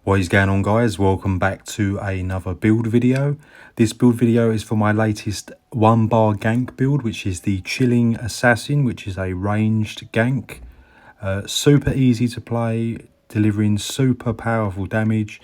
What is going on, guys? Welcome back to another build video. This build video is for my latest 1-bar gank build, which is the Chilling Assassin, which is a ranged gank. Super easy to play, delivering super powerful damage,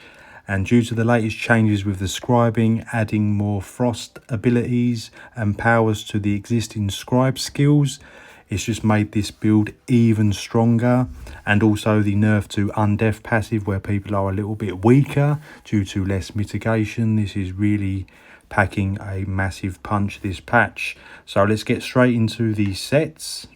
and due to the latest changes with the scribing, adding more frost abilities and powers to the existing scribe skills, it's just made this build even stronger. And also the nerf to undeath passive, where people are a little bit weaker due to less mitigation. This is really packing a massive punch, this patch. So let's get straight into the sets.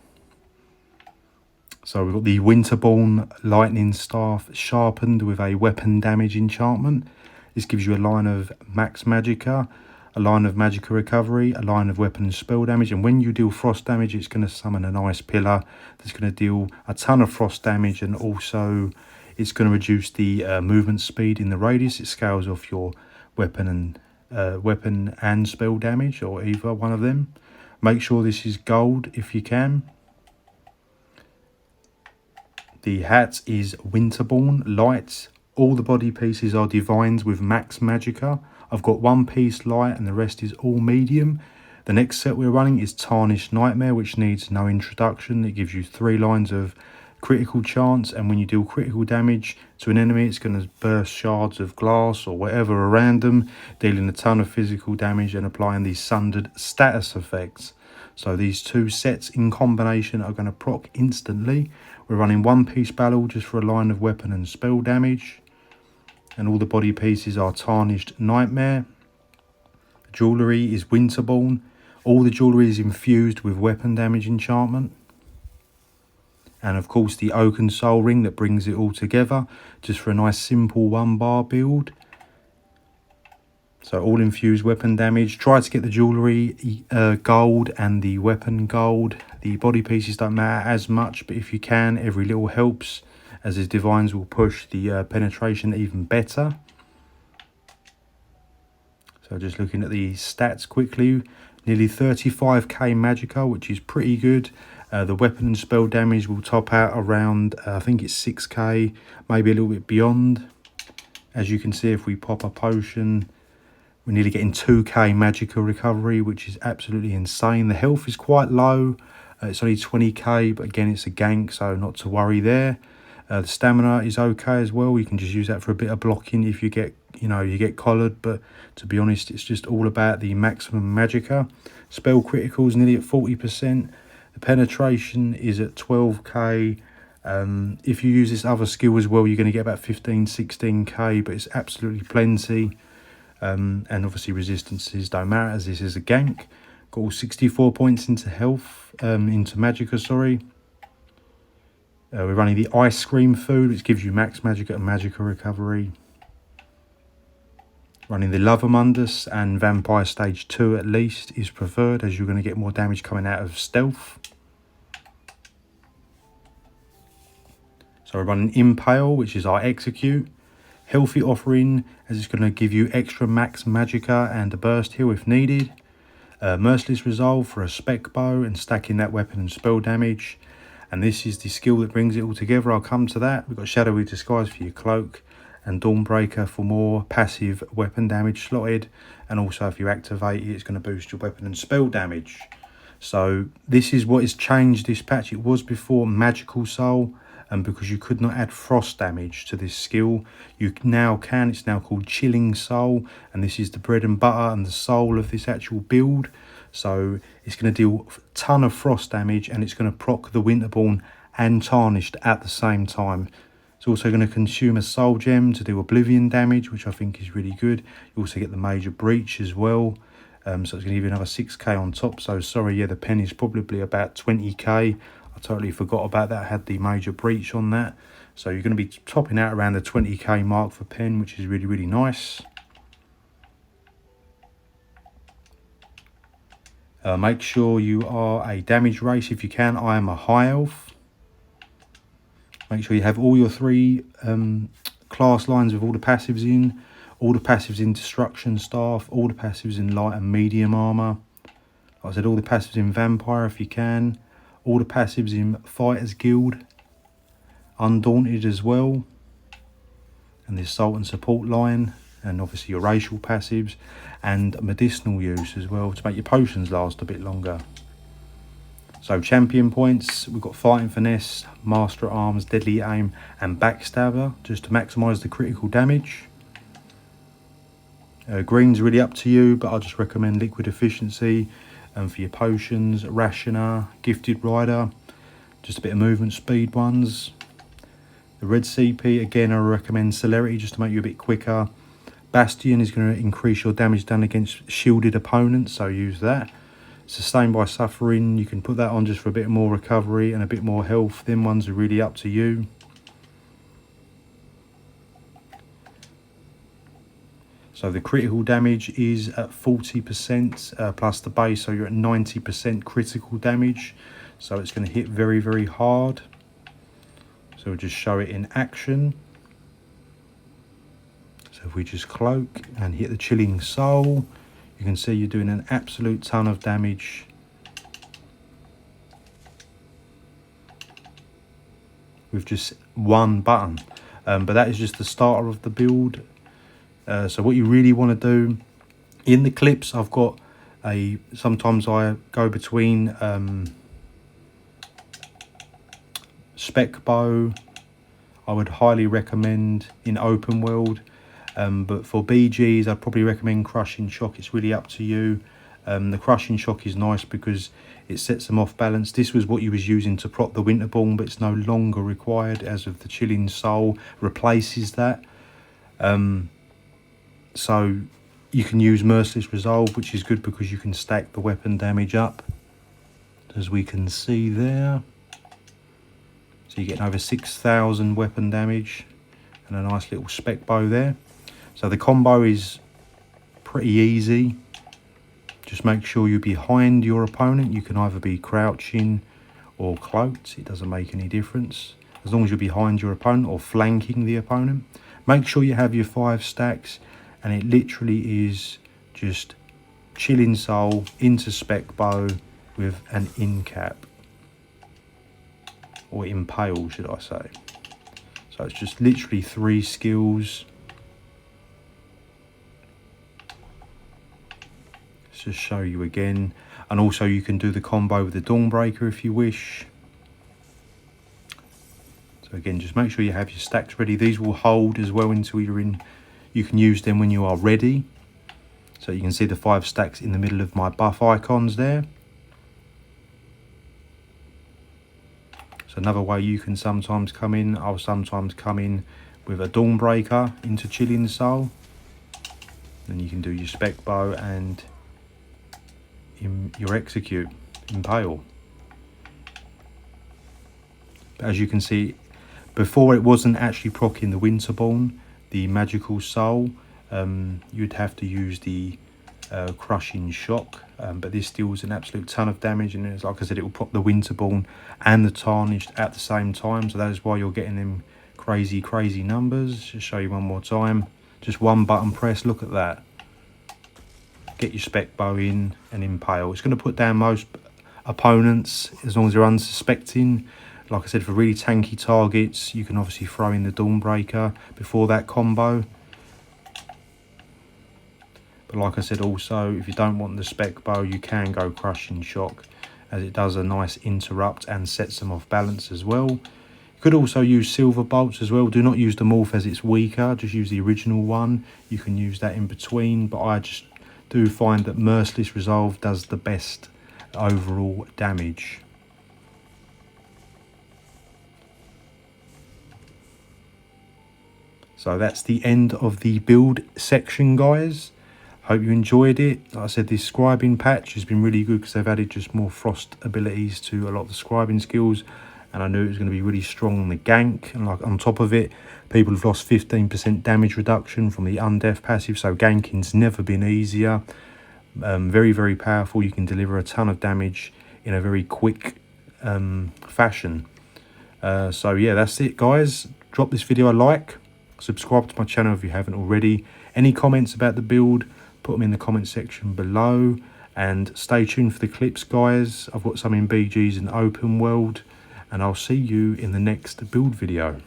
So we've got the Winterborn Lightning Staff sharpened with a weapon damage enchantment. This gives you a line of max magicka, a line of magicka recovery, a line of weapon and spell damage, and when you deal frost damage, it's going to summon an ice pillar that's going to deal a ton of frost damage, and also it's going to reduce the movement speed in the radius. It scales off your weapon and spell damage, or either one of them. Make sure this is gold if you can. The hat is Winterborn Light. All the body pieces are divines with max magicka. I've got one piece light and the rest is all medium. The next set we're running is Tarnished Nightmare, which needs no introduction. It gives you 3 lines of critical chance, and when you deal critical damage to an enemy, it's going to burst shards of glass or whatever around them, dealing a ton of physical damage and applying these sundered status effects. So these two sets in combination are going to proc instantly. We're running one piece barrel just for a line of weapon and spell damage. And all the body pieces are Tarnished Nightmare. The jewellery is Winterborn. All the jewellery is infused with weapon damage enchantment. And of course the Oaken Soul Ring that brings it all together, just for a nice simple 1-bar build. So all infused weapon damage. Try to get the jewellery gold and the weapon gold. The body pieces don't matter as much, but if you can, every little helps, as his divines will push the penetration even better. So just looking at the stats quickly, nearly 35k magicka, which is pretty good. The weapon and spell damage will top out around, I think it's 6k, maybe a little bit beyond. As you can see, if we pop a potion, we're nearly getting 2k magicka recovery, which is absolutely insane. The health is quite low. It's only 20k, but again, it's a gank, so not to worry there. The stamina is okay as well. You can just use that for a bit of blocking if you get, you get collared. But to be honest, it's just all about the maximum magicka. Spell criticals nearly at 40%. The penetration is at 12k. If you use this other skill as well, you're going to get about 15, 16k, but it's absolutely plenty. And obviously resistances don't matter, as this is a gank. Got all 64 points into health, into magicka, sorry. We're running the Ice Cream Food, which gives you max magicka and magicka recovery. Running the Love Among Us, and Vampire Stage 2 at least is preferred, as you're going to get more damage coming out of stealth. So we're running Impale, which is our Execute. Healthy Offering, as it's going to give you extra max magicka and a burst heal if needed. Merciless Resolve for a spec bow and stacking that weapon and spell damage. And this is the skill that brings it all together. I'll come to that. We've got Shadowy Disguise for your cloak, and Dawnbreaker for more passive weapon damage slotted. And also if you activate it, it's going to boost your weapon and spell damage. So this is what has changed this patch. It was before Magical Soul, and because you could not add frost damage to this skill, you now can. It's now called Chilling Soul, and this is the bread and butter and the soul of this actual build. So it's going to deal a ton of frost damage, and it's going to proc the Winterborn and Tarnished at the same time. It's also going to consume a soul gem to do Oblivion damage, which I think is really good. You also get the Major Breach as well. So it's going to give you another 6k on top. So sorry, yeah, the pen is probably about 20k. I totally forgot about that. I had the Major Breach on that. So you're going to be topping out around the 20k mark for pen, which is really, really nice. Make sure you are a damage race if you can. I am a high elf. Make sure you have all your 3 class lines with all the passives in. All the passives in Destruction Staff. All the passives in light and medium armor. Like I said, all the passives in Vampire if you can. All the passives in Fighters Guild. Undaunted as well. and the assault and support line, and obviously your racial passives and medicinal use as well to make your potions last a bit longer. So champion points, we've got Fighting Finesse, Master at Arms, Deadly Aim and Backstabber, just to maximise the critical damage. Green's really up to you, but I just recommend Liquid Efficiency for your potions, Rationer, Gifted Rider, just a bit of movement speed ones. The red CP, again, I recommend Celerity just to make you a bit quicker. Bastion is going to increase your damage done against shielded opponents, so use that. Sustained by Suffering, you can put that on just for a bit more recovery and a bit more health. Them ones are really up to you. So the critical damage is at 40% plus the base, so you're at 90% critical damage. So it's going to hit very, very hard. So we'll just show it in action. So if we just cloak and hit the Chilling Soul, you can see you're doing an absolute ton of damage. With just one button. But that is just the starter of the build. So what you really want to do, in the clips I've got sometimes I go between spec bow, I would highly recommend in open world. But for BGs, I'd probably recommend Crushing Shock. It's really up to you. The Crushing Shock is nice because it sets them off balance. This was what you was using to prop the Winterborn, but it's no longer required as of the Chilling Soul replaces that. So you can use Merciless Resolve, which is good because you can stack the weapon damage up, as we can see there. So you're getting over 6,000 weapon damage and a nice little spec bow there. So the combo is pretty easy. Just make sure you're behind your opponent. You can either be crouching or cloaked. It doesn't make any difference. As long as you're behind your opponent or flanking the opponent. Make sure you have your 5 stacks. And it literally is just Chilling Soul into spec bow with an in cap. Or impale, should I say. So it's just literally 3 skills. Just show you again, and also you can do the combo with the Dawnbreaker if you wish. So again, just make sure you have your stacks ready. These will hold as well until you're in. You can use them when you are ready. So you can see the 5 stacks in the middle of my buff icons there. So another way you can sometimes come in, I'll sometimes come in with a Dawnbreaker into Chilling Soul. Then you can do your spec bow and your execute, impale. But as you can see, before it wasn't actually proccing the Winterborn, the magical soul, you'd have to use the Crushing Shock, but this deals an absolute ton of damage, and it's, like I said, it will proc the Winterborn and the Tarnished at the same time, so that is why you're getting them crazy numbers. Just show you one more time, just one button press, look at that. Get your spec bow in and impale. It's going to put down most opponents as long as they're unsuspecting. Like I said, for really tanky targets, you can obviously throw in the Dawnbreaker before that combo. But like I said, also, if you don't want the spec bow, you can go Crushing Shock, as it does a nice interrupt and sets them off balance as well. You could also use Silver Bolts as well. Do not use the Morph as it's weaker. Just use the original one. You can use that in between, but I just do find that Merciless Resolve does the best overall damage. So that's the end of the build section, guys. Hope you enjoyed it. Like I said, this scribing patch has been really good because they've added just more frost abilities to a lot of the scribing skills, and I knew it was going to be really strong on the gank. And like on top of it, people have lost 15% damage reduction from the undeath passive, so ganking's never been easier. Very powerful. You can deliver a ton of damage in a very quick fashion. So yeah, that's it, guys. Drop this video a like, subscribe to my channel if you haven't already. Any comments about the build, put them in the comment section below, and stay tuned for the clips, guys. I've got some in BGs and open world, and I'll see you in the next build video.